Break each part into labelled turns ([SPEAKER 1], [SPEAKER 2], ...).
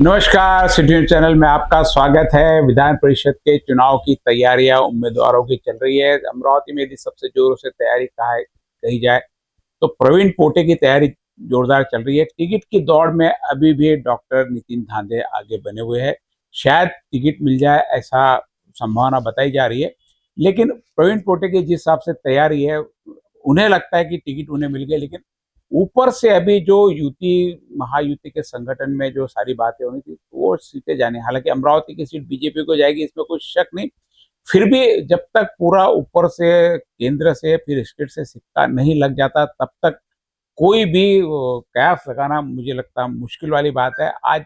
[SPEAKER 1] नमस्कार, city news channel में आपका स्वागत है। विधान परिषद के चुनाव की तैयारियां उम्मीदवारों की चल रही है। अमरावती में यदि सबसे जोरों से तैयारी कही जाए तो प्रवीण पोटे की तैयारी जोरदार चल रही है। टिकट की दौड़ में अभी भी डॉक्टर नितिन धांधे आगे बने हुए हैं। शायद टिकट मिल जाए ऐसा संभावना बताई जा रही है, लेकिन प्रवीण पोटे की जिस हिसाब से तैयारी है उन्हें लगता है कि टिकट उन्हें मिल गई, लेकिन ऊपर से अभी जो महायुति के संगठन में जो सारी बातें होनी थी वो सीटें जाने, हालांकि अमरावती की सीट बीजेपी को जाएगी इसमें कोई शक नहीं। फिर भी जब तक पूरा ऊपर से केंद्र से फिर स्टेट से सिक्का नहीं लग जाता तब तक कोई भी कयास लगाना मुझे लगता मुश्किल वाली बात है। आज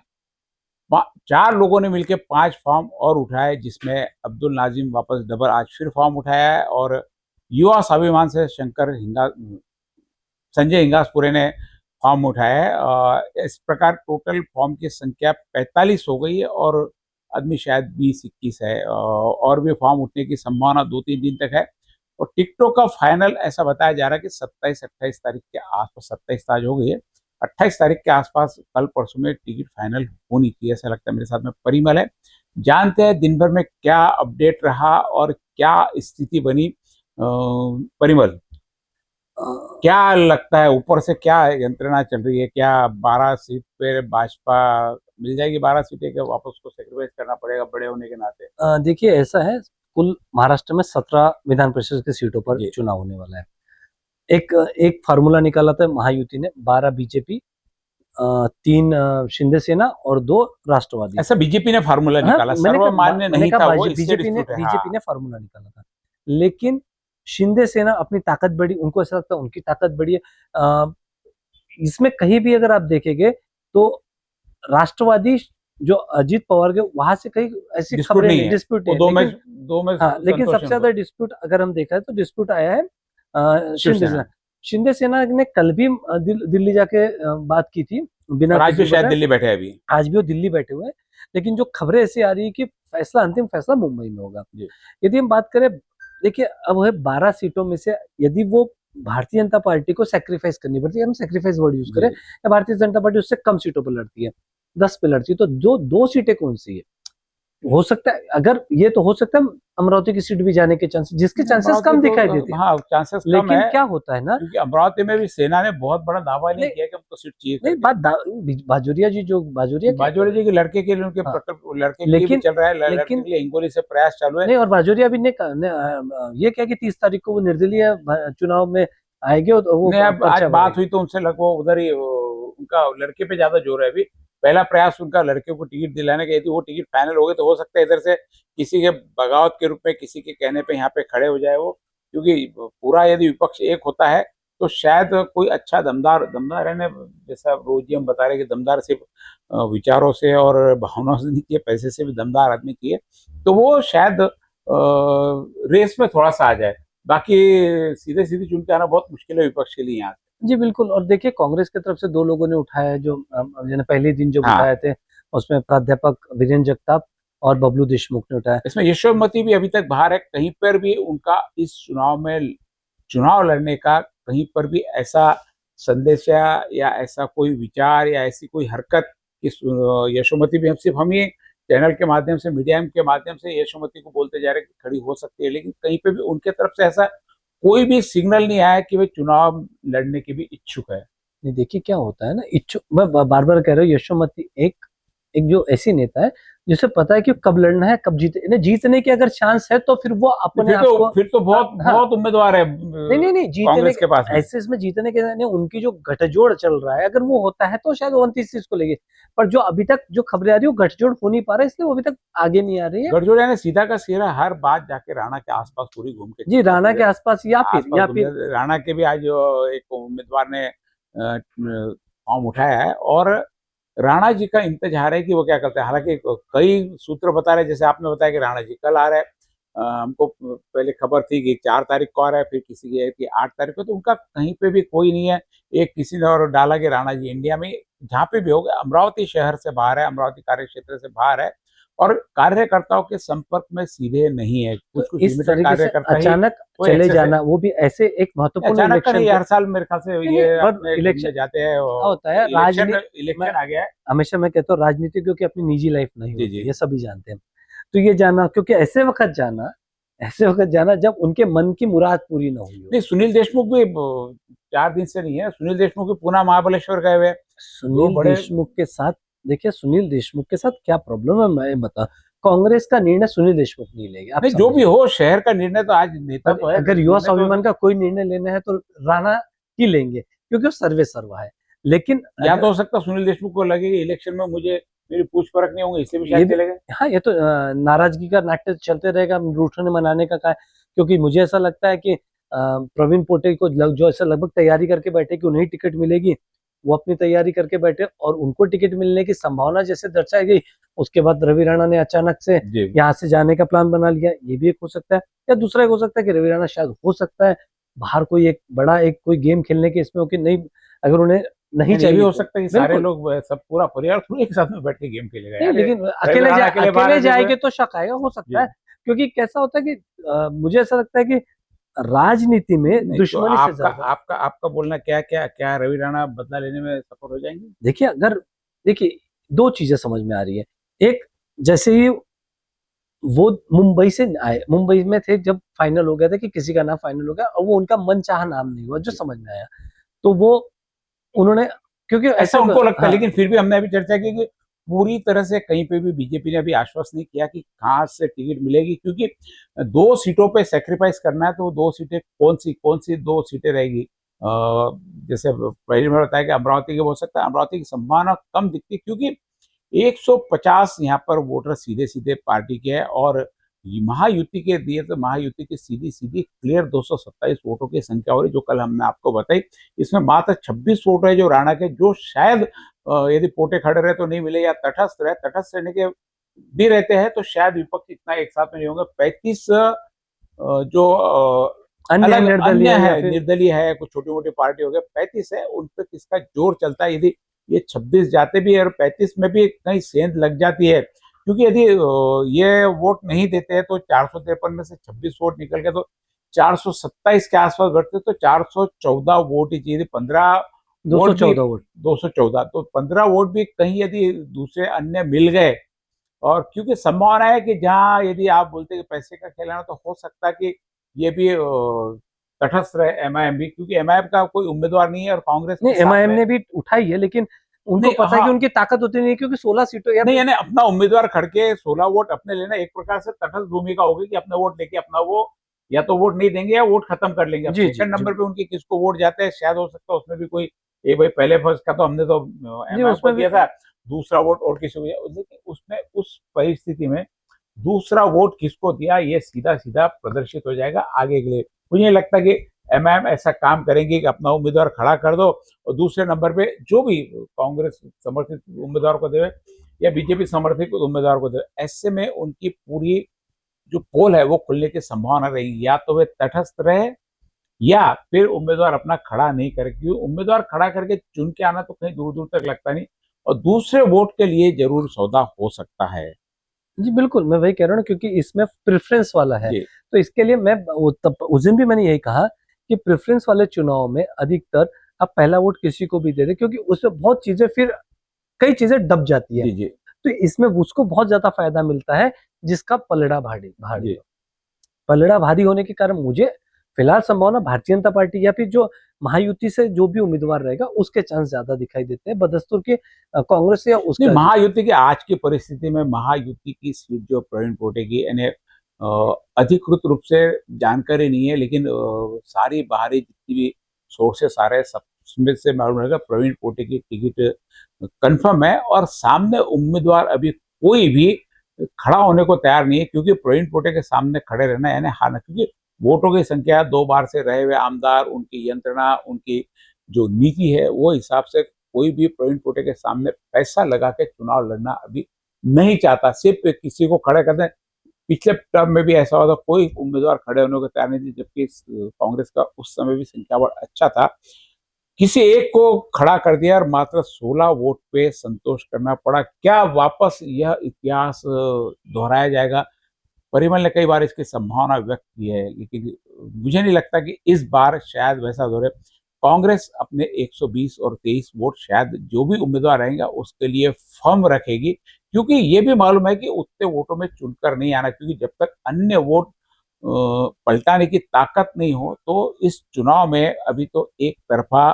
[SPEAKER 1] 4 लोगों ने मिलकर 5 फॉर्म और उठाए, जिसमें अब्दुल नाजिम वापस डबल आज फिर फॉर्म उठाया है और युवा स्वाभिमान से संजय हिंगासपुरे ने फॉर्म उठाया है। इस प्रकार टोटल फॉर्म की संख्या 45 हो गई है और आदमी शायद 20-21 है और भी फॉर्म उठने की संभावना 2-3 दिन तक है। और टिकटों का फाइनल ऐसा बताया जा रहा है कि 27-28 तारीख के आसपास, 27 आज हो गई है, 28 तारीख के आसपास कल परसों में टिकट फाइनल होनी चाहिए, ऐसा लगता है। मेरे साथ में परिमल है, जानते हैं दिन भर में क्या अपडेट रहा और क्या स्थिति बनी। परिमल, क्या लगता है ऊपर से क्या यंत्रणा चल रही है? क्या 12 सीट पे भाजपा मिल जाएगी? 12 सीटें के वापस उसको सेक्रीफाइस करना पड़ेगा बड़े होने के नाते?
[SPEAKER 2] देखिए, ऐसा है, कुल महाराष्ट्र में 17 विधान परिषद की सीटों पर चुनाव होने वाला है। एक फार्मूला निकाला था महायुति ने, 12 बीजेपी, 3 शिंदे सेना और 2 राष्ट्रवादी।
[SPEAKER 1] ऐसा बीजेपी ने फार्मूला निकाला, सर्वमान्य नहीं था वो,
[SPEAKER 2] बीजेपी ने फार्मूला निकाला था, लेकिन शिंदे सेना अपनी ताकत बढ़ी, उनको ऐसा लगता है उनकी ताकत बढ़ी है। इसमें कहीं भी अगर आप देखेंगे तो राष्ट्रवादी जो अजीत पवार के वहां से कहीं ऐसी खबरें नहीं, डिस्प्यूट नहीं, लेकिन सबसे ज्यादा डिस्प्यूट अगर हम देखा है तो डिस्प्यूट आया है शिंदे सेना ने कल भी दिल्ली जाके बात की थी, बिना
[SPEAKER 1] आज भी शायद दिल्ली बैठे, अभी
[SPEAKER 2] आज भी वो दिल्ली बैठे हुए हैं, लेकिन जो खबरें ऐसी आ रही है कि अंतिम फैसला मुंबई में होगा। यदि हम बात करें, देखिए अब है 12 सीटों में से यदि वो भारतीय जनता पार्टी को सैक्रिफाइस करनी पड़ती है, हम सैक्रिफाइस वर्ड यूज करें, या भारतीय जनता पार्टी उससे कम सीटों पर लड़ती है, 10 पे लड़ती है, तो जो 2 सीटें कौन सी है? हो सकता है, अगर ये तो हो सकता है अमरावती की सीट भी जाने के चांसेस, जिसके चांसेस कम दिखाई देते हैं।
[SPEAKER 1] हाँ, चांसेस कम
[SPEAKER 2] लेकिन
[SPEAKER 1] है।
[SPEAKER 2] क्या होता है ना,
[SPEAKER 1] क्योंकि अमरावती में भी सेना ने बहुत बड़ा दावा नहीं किया कि हमको सीट चाहिए।
[SPEAKER 2] नहीं, बात बाजोरिया जी के लड़के के लिए, उनके
[SPEAKER 1] लड़के के लिए चल रहा है, लड़के के लिए हिंगोली से प्रयास चालू है।
[SPEAKER 2] नहीं, और बाजोरिया भी ने ये क्या कि 30 तारीख को वो निर्दलीय चुनाव में आएंगे, तो वो
[SPEAKER 1] आज बात हुई तो उनसे लगभग उधर ही उनका लड़के पे ज्यादा जोर है। अभी पहला प्रयास उनका लड़के को टिकट दिलाने का, यदि वो टिकट फाइनल हो गए तो हो सकता है इधर से किसी के बगावत के रूप में, किसी के कहने पे यहाँ पे खड़े हो जाए वो, क्योंकि पूरा यदि विपक्ष एक होता है तो शायद कोई अच्छा दमदार रहने, जैसा रोज ही हम बता रहे कि दमदार सिर्फ विचारों से और भावनाओं से नहीं किए, पैसे से भी दमदार आदमी किए, तो वो शायद रेस में थोड़ा सा आ जाए। बाकी सीधे चुन के आना बहुत मुश्किल है विपक्ष के लिए यहाँ।
[SPEAKER 2] जी बिल्कुल, और देखिए कांग्रेस की तरफ से 2 लोगों ने उठाया है, जो पहले दिन जो उठाए थे, उसमें प्राध्यापक वीरेंद्र जगताप और बबलू देशमुख ने उठाया।
[SPEAKER 1] इसमें यशोमती भी अभी तक बाहर है, कहीं पर भी उनका इस चुनाव में चुनाव लड़ने का कहीं पर भी ऐसा संदेश या ऐसा कोई विचार या ऐसी कोई हरकत, यशोमती भी सिर्फ हम ही चैनल के माध्यम से, मीडिया के माध्यम से यशोमती को बोलते जा रहे हैं कि खड़ी हो सकती है, लेकिन कहीं पे भी उनके तरफ से ऐसा कोई भी सिग्नल नहीं आया कि वे चुनाव लड़ने के भी इच्छुक है।
[SPEAKER 2] नहीं, देखिए क्या होता है ना, इच्छुक, मैं बार बार कह रहा हूँ, यशोमती एक जो ऐसी नेता है जिसे पता है कि कब लड़ना है, कब जीतने की अगर चांस है तो फिर वो अपने आप को,
[SPEAKER 1] फिर तो बहुत उम्मीदवार है।
[SPEAKER 2] नहीं, जीतने के पास ऐसे इसमें जीतने के नहीं, उनकी जो गठजोड़ चल रहा है, अगर वो होता है तो शायद 29 सीट को लेंगे, पर जो अभी तक जो खबरें आ रही है वो गठजोड़ हो नहीं पा रहा है, इसलिए वो अभी तक आगे नहीं आ रही है।
[SPEAKER 1] गठजोड़ यानी सीधा का सीधा हर बात जाके राणा के आसपास पूरी घूम के,
[SPEAKER 2] जी राणा के आसपास, या फिर
[SPEAKER 1] राणा के भी आज एक उम्मीदवार ने फॉर्म उठाया है और राणा जी का इंतजार है कि वो क्या करते हैं। हालांकि कई सूत्र बता रहे हैं, जैसे आपने बताया कि राणा जी कल आ रहे हैं, हमको पहले खबर थी कि 4 तारीख को आ रहा है, फिर किसी की है कि 8 तारीख को, तो उनका कहीं पे भी कोई नहीं है। एक किसी ने और डाला कि राणा जी इंडिया में जहाँ पे भी हो गए, अमरावती शहर से बाहर है, अमरावती कार्य क्षेत्र से बाहर है, और कार्यकर्ताओं के संपर्क में सीधे नहीं है। कुछ
[SPEAKER 2] तो
[SPEAKER 1] कुछ
[SPEAKER 2] इस
[SPEAKER 1] लिमिटेड
[SPEAKER 2] तरीके से
[SPEAKER 1] कार्यकर्ता ही
[SPEAKER 2] अचानक
[SPEAKER 1] कोई
[SPEAKER 2] चले
[SPEAKER 1] एक्सेस है,
[SPEAKER 2] जाना, वो भी ऐसे एक महत्वपूर्ण
[SPEAKER 1] अचानक का
[SPEAKER 2] इलेक्शन
[SPEAKER 1] नहीं,
[SPEAKER 2] को।
[SPEAKER 1] हर साल मेरे ख्याल से
[SPEAKER 2] नहीं,
[SPEAKER 1] ये
[SPEAKER 2] नहीं, पर
[SPEAKER 1] अपने
[SPEAKER 2] इलेक्शन
[SPEAKER 1] घूमने जाते हैं
[SPEAKER 2] क्या
[SPEAKER 1] और
[SPEAKER 2] होता है,
[SPEAKER 1] इलेक्शन
[SPEAKER 2] मैं
[SPEAKER 1] इलेक्शन आ गया है।
[SPEAKER 2] हमेशा मैं कहता हूँ राजनीतिज्ञों की अपनी निजी लाइफ नहीं
[SPEAKER 1] जी जी।
[SPEAKER 2] होती, ये सभी जानते हैं। तो ये जाना, क्योंकि ऐसे वक्त जाना जब उनके मन की मुराद पूरी ना हुई हो।
[SPEAKER 1] नहीं, सुनील देशमुख भी 4 दिन से नहीं है, सुनील देशमुख भी पुनः महाबलेश्वर गए हुए हैं। दो
[SPEAKER 2] सुनील
[SPEAKER 1] बड़े
[SPEAKER 2] देशमुख के साथ, देखिए सुनील देशमुख के साथ क्या प्रॉब्लम है मैं बता, कांग्रेस का निर्णय सुनील देशमुख नहीं लेंगे, आप
[SPEAKER 1] नहीं, जो भी
[SPEAKER 2] समझिए।
[SPEAKER 1] हो, शहर का निर्णय तो आज नेता
[SPEAKER 2] पर
[SPEAKER 1] तो है,
[SPEAKER 2] अगर युवा
[SPEAKER 1] निर्णय
[SPEAKER 2] स्वाभिमान
[SPEAKER 1] तो
[SPEAKER 2] का कोई निर्णय लेना है तो राणा ही लेंगे, क्योंकि वो सर्वे सर्वा है। लेकिन
[SPEAKER 1] या तो
[SPEAKER 2] अगर
[SPEAKER 1] हो सकता है सुनील देशमुख को लगे कि इलेक्शन में मुझे मेरी पूछ परख नहीं होंगे, इसलिए भी
[SPEAKER 2] ये
[SPEAKER 1] शायद
[SPEAKER 2] भी,
[SPEAKER 1] चले गए।
[SPEAKER 2] हाँ ये तो नाराजगी का नाट्य चलते रहेगा, रूठने मनाने का क्योंकि मुझे ऐसा लगता है कि प्रवीण पोटे को जो ऐसा लगभग तैयारी करके बैठे कि उन्हें टिकट मिलेगी, वो अपनी तैयारी करके बैठे और उनको टिकट मिलने की संभावना जैसे दर्शाई गई, उसके बाद रवि राणा ने अचानक से
[SPEAKER 1] जी।
[SPEAKER 2] यहाँ से जाने का प्लान बना लिया, ये भी एक हो सकता है। या दूसरा एक हो सकता है कि रवि राणा शायद हो सकता है बाहर कोई एक बड़ा एक कोई गेम खेलने के इसमें हो कि नहीं, अगर उन्हें नहीं
[SPEAKER 1] नहीं, ये भी
[SPEAKER 2] चाहिए
[SPEAKER 1] हो
[SPEAKER 2] तो
[SPEAKER 1] सकता है कि सारे
[SPEAKER 2] बिल्कुल
[SPEAKER 1] लोग सब पूरा परिवार थोड़ा एक साथ में बैठ के गेम खेलेगा
[SPEAKER 2] नहीं,
[SPEAKER 1] यार,
[SPEAKER 2] लेकिन
[SPEAKER 1] रवि राणा अकेले बाहर
[SPEAKER 2] अकेले
[SPEAKER 1] है, जो
[SPEAKER 2] जाएंगे तो शक आएगा, हो सकता है।
[SPEAKER 1] जी।
[SPEAKER 2] क्योंकि कैसा होता है कि मुझे ऐसा लगता है कि राजनीति में
[SPEAKER 1] नहीं, तो
[SPEAKER 2] दुश्मनी से
[SPEAKER 1] आपका
[SPEAKER 2] ज्यादा,
[SPEAKER 1] आपका आपका बोलना क्या रवि राणा बदला लेने में सफल हो जाएंगे?
[SPEAKER 2] देखिए अगर, देखिए दो चीजें समझ में आ रही है। एक, जैसे ही वो मुंबई से आए, मुंबई में थे जब फाइनल हो गया था कि किसी का नाम फाइनल हो गया और वो उनका मनचाहा नाम नहीं हुआ, जो
[SPEAKER 1] जी।
[SPEAKER 2] समझ में आया, तो वो उन्होंने, क्योंकि
[SPEAKER 1] ऐसा
[SPEAKER 2] ऐसे
[SPEAKER 1] उनको लगता है,
[SPEAKER 2] हाँ,
[SPEAKER 1] लेकिन फिर भी हमने अभी चर्चा की कि पूरी तरह से कहीं पे भी बीजेपी ने अभी आश्वस्त नहीं किया कि कहाँ से टिकट मिलेगी, क्योंकि 2 सीटों पे सेक्रीफाइस करना है, तो 2 सीटें कौन सी 2 सीटें रहेगी? जैसे पहले में बताया कि अमरावती के हो सकता है, अमरावती की संभावना कम दिखती है, क्योंकि 150 यहाँ पर वोटर सीधे सीधे पार्टी के हैं, और महायुति के दिए तो महायुति की सीधी सीधी क्लियर 227 वोटों की संख्या हो रही, जो कल हमने आपको बताई। इसमें मात्र 26 वोट है जो राणा के, जो शायद यदि पोटे खड़े रहे तो नहीं मिले, या तटस्थ रहे, तटस्थ रहने के भी रहते हैं तो शायद विपक्ष इतना एक साथ में नहीं होंगे। 35 जो
[SPEAKER 2] अन्य
[SPEAKER 1] अलग अन्य
[SPEAKER 2] निर्दलीय या
[SPEAKER 1] है,
[SPEAKER 2] फिर
[SPEAKER 1] निर्दलीय है, कुछ छोटी मोटी पार्टी हो गए, 35 है, उन पर किसका जोर चलता है। यदि ये 26 जाते भी है और 35 में भी कहीं सेंध लग जाती है, क्योंकि यदि ये वोट नहीं देते हैं तो 453 में से 26 वोट निकल गए तो 427 के आसपास बढ़ते, तो 414 वोट ही चाहिए। 15 वोट भी,
[SPEAKER 2] 214 वोट।
[SPEAKER 1] 214, तो 15 वोट भी कहीं यदि दूसरे अन्य मिल गए, और क्योंकि संभावना है कि जहां यदि आप बोलते हैं कि पैसे का खेल है ना, तो हो सकता है कि ये भी तटस्थ रहे एमआईएम भी, क्योंकि एमआईएम का कोई उम्मीदवार नहीं है और कांग्रेस
[SPEAKER 2] नहीं,
[SPEAKER 1] के साथ
[SPEAKER 2] एमआईएम
[SPEAKER 1] में
[SPEAKER 2] ने भी उठाई है, लेकिन उनको
[SPEAKER 1] नहीं।
[SPEAKER 2] पता है कि
[SPEAKER 1] हाँ,
[SPEAKER 2] उनकी ताकत उतनी नहीं है, क्योंकि 16 सीटों या
[SPEAKER 1] नहीं, यानी अपना उम्मीदवार खड़के 16 वोट अपने लेना एक प्रकार से तटस्थ भूमिका होगी कि अपना वोट लेके अपना वो या तो वोट नहीं देंगे या वोट खत्म कर लेंगे। अब
[SPEAKER 2] जी, जी,
[SPEAKER 1] सेकंड
[SPEAKER 2] जी।
[SPEAKER 1] नंबर पे उनकी किसको वोट जाते हैं, शायद हो सकता है उसमें भी कोई, ये भाई पहले फर्स्ट का तो हमने तो
[SPEAKER 2] जी,
[SPEAKER 1] एमआईएम को
[SPEAKER 2] उसमें भी
[SPEAKER 1] दिया था, दूसरा वोट और किसी को दिया, लेकिन उसमें उस परिस्थिति में दूसरा वोट किसको दिया ये सीधा सीधा प्रदर्शित हो जाएगा आगे के लिए। मुझे नहीं लगता कि एमआईएम ऐसा काम करेंगे कि अपना उम्मीदवार खड़ा कर दो और दूसरे नंबर पे जो भी कांग्रेस समर्थित उम्मीदवार को देवे या बीजेपी समर्थित उम्मीदवार को देवे। ऐसे में उनकी पूरी जो पोल है वो खुलने की संभावना रहेगी, या तो वे तटस्थ रहे या फिर उम्मीदवार अपना खड़ा नहीं करे, क्योंकि उम्मीदवार खड़ा करके चुन के आना तो कहीं दूर दूर तक लगता नहीं, और दूसरे वोट के लिए जरूर सौदा हो सकता है।
[SPEAKER 2] जी, बिल्कुल, मैं वही कह रहा हूँ ना, क्योंकि इसमें प्रेफ़रेंस वाला है।
[SPEAKER 1] जी
[SPEAKER 2] तो इसके लिए मैं वो तब उस दिन भी मैंने यही कहा कि प्रेफ़रेंस वाले चुनाव में अधिकतर आप पहला वोट किसी को भी दे दें, क्योंकि उसमें बहुत चीज़ें फिर कई चीज़ें दब जाती है।
[SPEAKER 1] जी जी
[SPEAKER 2] तो इसमें उसको बहुत ज़्यादा फ़ायदा मिलता है जिसका पलड़ा भारी भारी
[SPEAKER 1] जी।
[SPEAKER 2] हो। पलड़ा भारी होने के कारण मुझे फिलहाल संभावना भारतीय जनता पार्टी या फिर जो महायुति से जो भी उम्मीदवार रहेगा उसके चांस ज्यादा दिखाई देते हैं बदस्तूर के कांग्रेस या
[SPEAKER 1] नहीं,
[SPEAKER 2] उसका।
[SPEAKER 1] महायुति की आज की परिस्थिति में महायुति की सीट जो प्रवीण पोटे की, यानी अधिकृत रूप से जानकारी नहीं है, लेकिन सारी बाहरी जितनी भी सोर्सेस आ रहे हैं सब उसमें से मालूम रहेगा प्रवीण पोटे की टिकट कंफर्म है, और सामने उम्मीदवार अभी कोई भी खड़ा होने को तैयार नहीं है, क्योंकि प्रवीण पोटे के सामने खड़े रहना यानी हारना, क्योंकि वोटों की संख्या 2 बार से रहे हुए आमदार, उनकी यंत्रणा, उनकी जो नीति है वो हिसाब से कोई भी प्रवीण पोटे के सामने पैसा लगा के चुनाव लड़ना अभी नहीं चाहता। सिर्फ किसी को खड़े कर दें, पिछले टर्म में भी ऐसा हुआ था, कोई उम्मीदवार खड़े होने को तैयार नहीं थी, जबकि कांग्रेस का उस समय भी संख्या बड़ा अच्छा था। किसी एक को खड़ा कर दिया और मात्र 16 वोट पे संतोष करना पड़ा। क्या वापस यह इतिहास दोहराया जाएगा? परिमल ने कई बार इसकी संभावना व्यक्त की है, लेकिन मुझे नहीं लगता कि इस बार शायद वैसा दोहरे। कांग्रेस अपने 120 और 23 वोट शायद जो भी उम्मीदवार रहेंगे उसके लिए फर्म रखेगी, क्योंकि ये भी मालूम है कि उतने वोटों में चुनकर नहीं आना, क्योंकि जब तक अन्य वोट पलटाने की ताकत नहीं हो तो इस चुनाव में अभी तो एक तरफा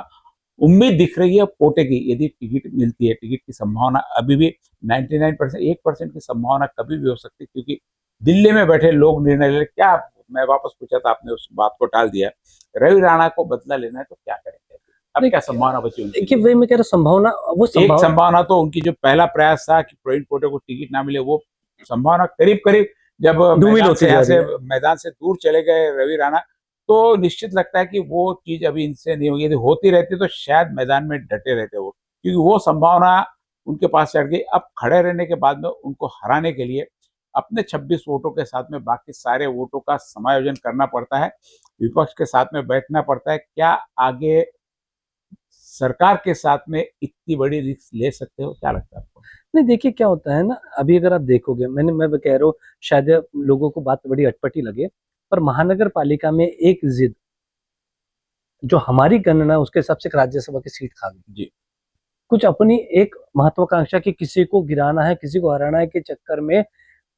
[SPEAKER 1] उम्मीद दिख रही है पोटे की। यदि टिकट मिलती है, टिकट की संभावना अभी भी 99%, 1% की संभावना कभी भी हो सकती है, क्योंकि दिल्ली में बैठे लोग निर्णय ले। क्या मैं वापस पूछा था, आपने उस बात को टाल दिया। रवि राणा को बदला लेना है तो क्या करेंगे? अब क्या संभावना बची उनकी?
[SPEAKER 2] देखिए वही मैं कह रहा हूँ, संभावना वो
[SPEAKER 1] एक संभावना तो उनकी जो पहला प्रयास था कि प्रवीण पोटे को टिकट ना मिले, वो संभावना करीब करीब जब मैदान से दूर चले गए रवि राणा, तो निश्चित लगता है कि वो चीज अभी इनसे नहीं होगी। यदि होती रहती तो शायद मैदान में डटे रहते वो, क्योंकि वो संभावना उनके पास चढ़ गई। अब खड़े रहने के बाद में उनको हराने के लिए अपने 26 वोटों के साथ में बाकी सारे वोटों का समायोजन करना पड़ता है, विपक्ष के साथ में बैठना पड़ता है। क्या आगे सरकार के साथ में इतनी बड़ी रिस्क ले सकते हो? क्या लगता है आपको?
[SPEAKER 2] नहीं, देखिए क्या होता है ना, अभी अगर आप देखोगे, मैं कह रहा हूँ, शायद लोगों को बात बड़ी अटपटी लगे, पर महानगर पालिका में एक जिद जो हमारी गणना उसके हिसाब से राज्यसभा की सीट खा गई
[SPEAKER 1] जी।
[SPEAKER 2] कुछ अपनी एक महत्वाकांक्षा की किसी को गिराना है, किसी को हराना है के चक्कर में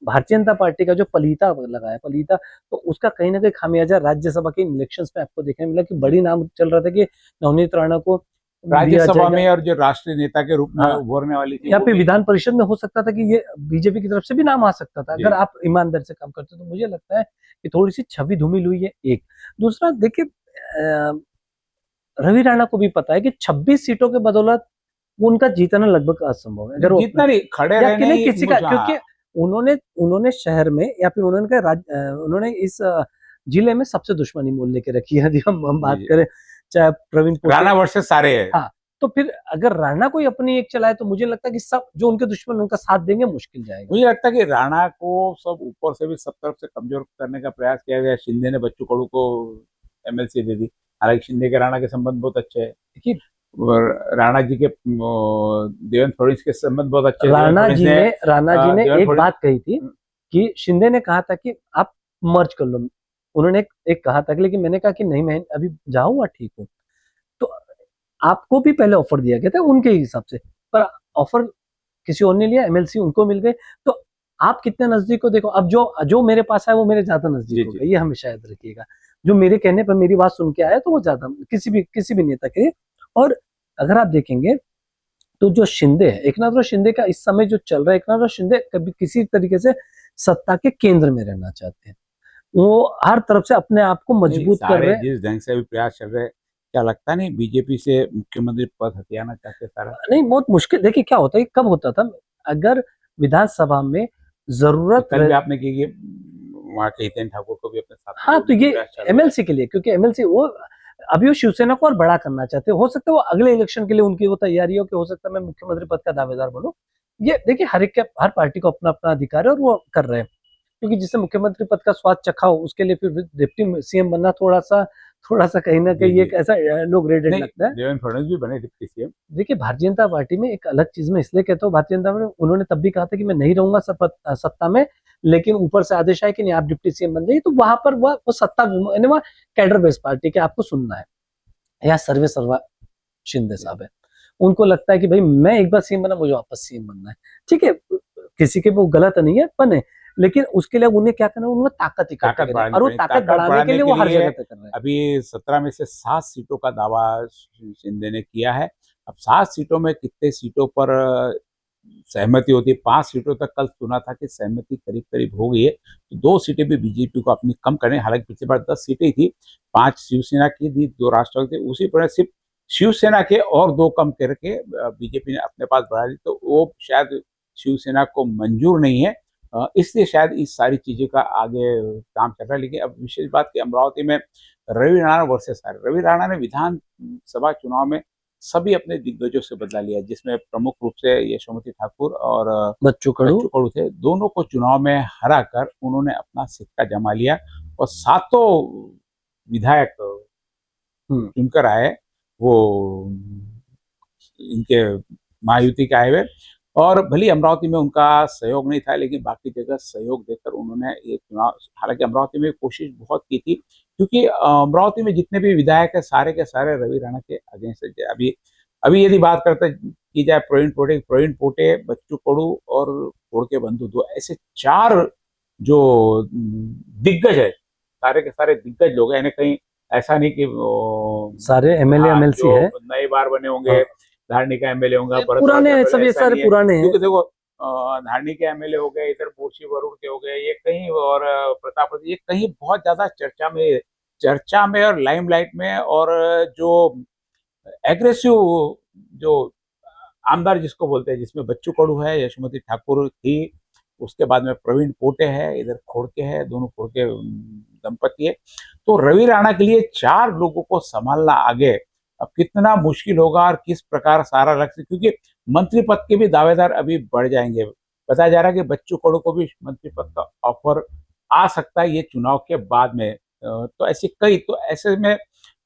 [SPEAKER 2] भारतीय जनता पार्टी का जो पलीता लगा है, पलीता, तो उसका कहीं ना कहीं खामियाजा राज्यसभा के इलेक्शंस में आपको देखने मिला कि बड़ी नाम चल रहा था कि नवनीत राणा को
[SPEAKER 1] राज्यसभा में और जो राष्ट्रीय नेता के रूप में उभरने वाली थी,
[SPEAKER 2] यहाँ पे विधान परिषद में हो सकता था कि ये बीजेपी की तरफ से भी नाम आ सकता था अगर आप ईमानदारी से काम करते। तो मुझे लगता है कि थोड़ी सी छवि धूमिल हुई है। एक दूसरा, देखिए रवि राणा को भी पता है कि 26 सीटों के बदौलत उनका जीतना लगभग असंभव है। अगर वो
[SPEAKER 1] जितना नहीं खड़े रहने
[SPEAKER 2] किसी का, क्योंकि उन्होंने शहर में या फिर उन्होंने इस जिले में सबसे दुश्मनी मोल लेके रखी है। यदि हम बात करें, चाहे प्रवीण
[SPEAKER 1] राणा वर्सेस सारे है।
[SPEAKER 2] हाँ, तो फिर अगर राणा कोई अपनी एक चलाए तो मुझे लगता है कि सब जो उनके दुश्मन उनका साथ देंगे, मुश्किल जाएगा।
[SPEAKER 1] मुझे लगता है कि राणा को सब ऊपर से भी सब तरफ से कमजोर करने का प्रयास किया गया। शिंदे ने बच्चू कडू को एमएलसी दे दी, हालांकि शिंदे के राणा के संबंध बहुत अच्छे हैं। देखिए राणा जी के देवेंद्र फडणवीस के संबंध बहुत अच्छे।
[SPEAKER 2] राणा जी ने एक बात कही थी कि शिंदे ने कहा था कि आप मर्ज कर लो, उन्होंने एक कहा था, लेकिन मैंने कहा कि नहीं, मैं अभी जाऊंगा, ठीक हूँ। तो आपको भी पहले ऑफर दिया गया था उनके हिसाब से, पर ऑफर किसी और ने लिया, एमएलसी उनको मिल गए। तो आप कितने नजदीक को देखो, अब जो मेरे पास है वो मेरे ज्यादा नजदीक होगा, ये हमेशा याद रखिएगा। जो मेरे कहने पर मेरी बात सुन के आया तो वो ज्यादा किसी भी नेता के। और अगर आप देखेंगे तो जो शिंदे है, एकनाथ शिंदे का इस समय जो चल रहा है, एकनाथ शिंदे कभी किसी तरीके से सत्ता के केंद्र में रहना चाहते हैं। वो हर तरफ से अपने आप को मजबूत कर रहे हैं।
[SPEAKER 1] जिस ढंग से भी प्रयास चल रहे हैं, क्या लगता नहीं बीजेपी से मुख्यमंत्री पद हथियाना चाहते सारा?
[SPEAKER 2] नहीं, बहुत मुश्किल। देखिए क्या होता है, कब होता था, अगर विधानसभा में जरूरत
[SPEAKER 1] आपने की वहाँ के हितेन ठाकुर को भी अपने साथ।
[SPEAKER 2] हाँ, तो ये एमएलसी के लिए, क्योंकि एमएलसी वो अभी वो शिवसेना को और बड़ा करना चाहते हो सकता है वो अगले इलेक्शन के लिए उनकी वो तैयारी हो कि हो सकता है मैं मुख्यमंत्री पद का दावेदार बनूं। ये देखिए हर पार्टी को अपना अपना अधिकार है और वो कर रहे हैं, क्योंकि जिससे मुख्यमंत्री पद का स्वाद चखा हो उसके लिए फिर डिप्टी सीएम बनना थोड़ा सा कहीं ना कहीं एक ऐसा लो ग्रेडेड लगता है।
[SPEAKER 1] देवेंद्र फडणवीस भी बने डिप्टी सीएम।
[SPEAKER 2] देखिए भारतीय जनता पार्टी में एक अलग चीज में इसलिए कहता हूँ, भारतीय जनता पार्टी उन्होंने तब भी कहा था कि मैं नहीं रहूंगा सत्ता में, लेकिन ऊपर से आदेश आया कि नहीं आप डिप्टी सीएम बन जाइए। तो वहां पर वो सत्ता वह कैडर बेस्ड पार्टी के आपको सुनना है, या सर्वा शिंदे साहब है, उनको लगता है कि भाई मैं एक बार सीएम बना, मुझे वापस सीएम बनना है। ठीक है, किसी के वो गलत नहीं है, बने, लेकिन उसके लिए उन्हें क्या करना है, उन्हें ताकत और वो ताकत बढ़ाने के लिए वो हर जगह पे कर रहे हैं।
[SPEAKER 1] अभी 17 में से 7 सीटों का दावा शिंदे ने किया है। अब 7 सीटों में कितने सीटों पर सहमति होती है? 5 सीटों तक कल सुना था कि सहमति करीब करीब हो गई है, तो 2 सीटें भी बीजेपी को अपनी कम करने। हालांकि पिछली बार 10 सीटें थी, 5 शिवसेना की थी, 2 राष्ट्रवादी थे, उसी पर सिर्फ शिवसेना के और 2 कम करके बीजेपी ने अपने पास बढ़ा दी। तो वो शायद शिवसेना को मंजूर नहीं है, इसलिए शायद इस सारी चीजों का आगे काम चल रहा है। लेकिन अब विशेष बात की अमरावती में रवि राणा वर्सेस रवि राणा ने विधानसभा चुनाव में सभी अपने दिग्गजों से बदला लिया, जिसमें प्रमुख रूप से यशोमती ठाकुर और
[SPEAKER 2] बच्चू कडू
[SPEAKER 1] थे। दोनों को चुनाव में हराकर उन्होंने अपना सिक्का जमा लिया और 7 विधायक चुनकर आए। वो इनके महायुति के आए हुए, और भले अमरावती में उनका सहयोग नहीं था लेकिन बाकी जगह सहयोग देकर उन्होंने ये चुनाव, हालांकि अमरावती में कोशिश बहुत की थी, क्योंकि अमरावती में जितने भी विधायक है सारे के सारे रवि राणा के अगेंस्ट है। अभी अभी यदि बात करते की जाए प्रवीण पोटे, बच्चू कडू और कोड़के बंधु, दो ऐसे चार जो दिग्गज है, सारे के सारे दिग्गज लोग हैं, यानी कहीं ऐसा नहीं कि
[SPEAKER 2] सारे एमएलए
[SPEAKER 1] हाँ,
[SPEAKER 2] एमएलसी
[SPEAKER 1] जो
[SPEAKER 2] है,
[SPEAKER 1] नए बार बने होंगे,
[SPEAKER 2] हाँ,
[SPEAKER 1] धारनी का एमएलए होगा,
[SPEAKER 2] पुराने हैं सब, ये
[SPEAKER 1] ऐसा
[SPEAKER 2] सारे
[SPEAKER 1] नहीं है,
[SPEAKER 2] पुराने हैं।
[SPEAKER 1] क्योंकि देखो धारनी के एमएलए हो गए, इधर बोरसी वरुण के हो गए, ये कहीं, और प्रताप, ये कहीं बहुत ज्यादा चर्चा में और लाइमलाइट में, और जो एग्रेसिव जो आमदार जिसको बोलते हैं, जिसमें बच्चू कडू है, यशोमती ठाकुर थी, उसके बाद में प्रवीण पोटे है, इधर खोड़के है, दोनों खोड़के दंपति है। तो रवि राणा के लिए चार लोगों को संभालना आगे अब कितना मुश्किल होगा, और किस प्रकार सारा लक्ष्य, क्योंकि मंत्री पद के भी दावेदार अभी बढ़ जाएंगे। बताया जा रहा है कि बच्चू कडू को भी मंत्री पद का ऑफर आ सकता है ये चुनाव के बाद में। तो ऐसी कई, तो ऐसे में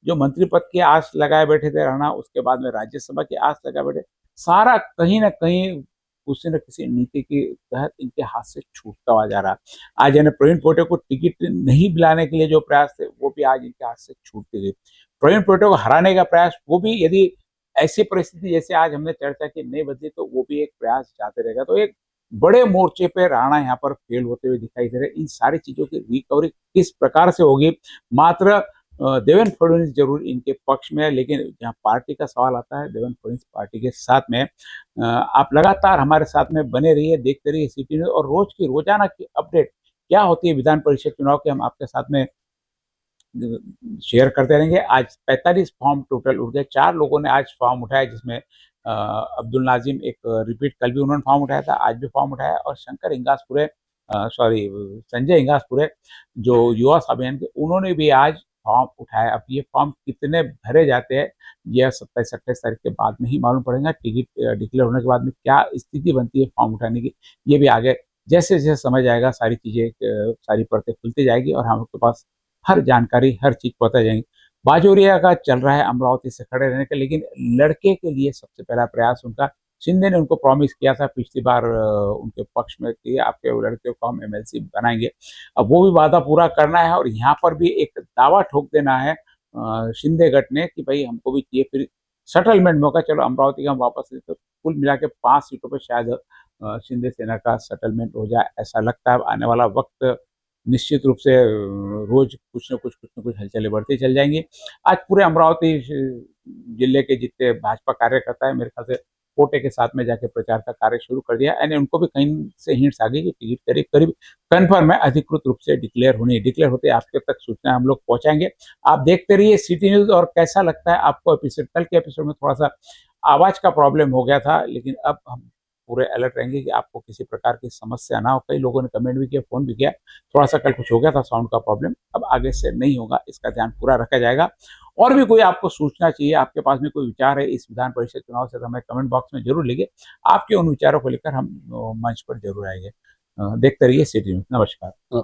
[SPEAKER 1] जो मंत्री पद की आस लगाए बैठे थे राणा, उसके बाद में राज्यसभा की आस लगाए बैठे, सारा कहीं ना कहीं किसी न किसी नीति के तहत इनके हाथ से छूटता हुआ जा रहा है। आज यानी प्रवीण पोटे को टिकट नहीं दिलाने के लिए जो प्रयास थे, वो भी आज इनके हाथ से छूटते गए। प्रवीण पोटे को हराने का प्रयास, वो भी यदि ऐसी परिस्थिति जैसे आज हमने चर्चा की नहीं बदली, तो वो भी एक प्रयास जाते रहेगा। तो एक बड़े मोर्चे पे राणा यहाँ पर फेल होते हुए दिखाई दे रहे। इन सारी चीजों की रिकवरी किस प्रकार से होगी, मात्र देवेंद्र फडणवीस जरूर इनके पक्ष में है, लेकिन जहाँ पार्टी का सवाल आता है, देवेंद्र फडणवीस पार्टी के साथ में, आप लगातार हमारे साथ में बने रहिए, देखते रहिए सिटी न्यूज, और रोज की रोजाना की अपडेट क्या होती है विधान परिषद चुनाव के, हम आपके साथ में शेयर करते रहेंगे। आज 45 फॉर्म टोटल उठ गए, 4 लोगों ने आज फॉर्म उठाया, जिसमें अब्दुल नाजिम एक रिपीट, कल भी उन्होंने फॉर्म उठाया था, आज भी फॉर्म उठाया, और शंकर इंगासपुरे, सॉरी संजय इंगासपुरे, जो युवा अभियान के, उन्होंने भी आज फॉर्म उठाया। अब ये फॉर्म कितने भरे जाते हैं, यह 27-28 तारीख के बाद में ही मालूम पड़ेगा। टिकट डिक्लेयर होने के बाद में क्या स्थिति बनती है फॉर्म उठाने की, ये भी आगे जैसे जैसे समझ आएगा, सारी चीजें, सारी परतें खुलती जाएगी, और हम लोग के पास हर जानकारी, हर चीज पता जाएगी। बाजोरिया का चल रहा है अमरावती से खड़े रहने का, लेकिन लड़के के लिए सबसे पहला प्रयास उनका, शिंदे ने उनको प्रॉमिस किया था पिछली बार उनके पक्ष में कि आपके लड़के को हम एमएलसी बनाएंगे। अब वो भी वादा पूरा करना है, और यहाँ पर भी एक दावा ठोक देना है शिंदे गट ने कि भाई हमको भी चाहिए फिर सेटलमेंट मौका। चलो अमरावती का हम वापस ले, तो कुल मिला के 5 सीटों पर शायद शिंदे सेना का सेटलमेंट हो जाए, ऐसा लगता है। आने वाला वक्त निश्चित रूप से रोज कुछ न कुछ हलचलें बढ़ती चल जाएंगी। आज पूरे अमरावती जिले के जितने भाजपा कार्यकर्ता है, मेरे ख्याल से कोटे के साथ में जाके प्रचार का कार्य शुरू कर दिया, यानी उनको भी कहीं से हिंट्स आ गई कि टिकट करीब करीब कन्फर्म है, अधिकृत रूप से डिक्लेयर होते आपके तक सूचना हम लोग पहुंचाएंगे। आप देखते रहिए सिटी न्यूज। और कैसा लगता है आपको एपिसोड, कल के एपिसोड में थोड़ा सा आवाज का प्रॉब्लम हो गया था, लेकिन अब हम पूरे अलर्ट रहेंगे कि आपको किसी प्रकार की समस्या ना हो। कई लोगों ने कमेंट भी किया, फोन भी किया, थोड़ा सा कल कुछ हो गया था साउंड का प्रॉब्लम, अब आगे से नहीं होगा, इसका ध्यान पूरा रखा जाएगा। और भी कोई आपको सूचना चाहिए, आपके पास में कोई विचार है इस विधान परिषद चुनाव से, तो हमें कमेंट बॉक्स में जरूर लिखिए। आपके उन विचारों को लेकर हम मंच पर जरूर आएंगे। देखते रहिए सिटी न्यूज। नमस्कार।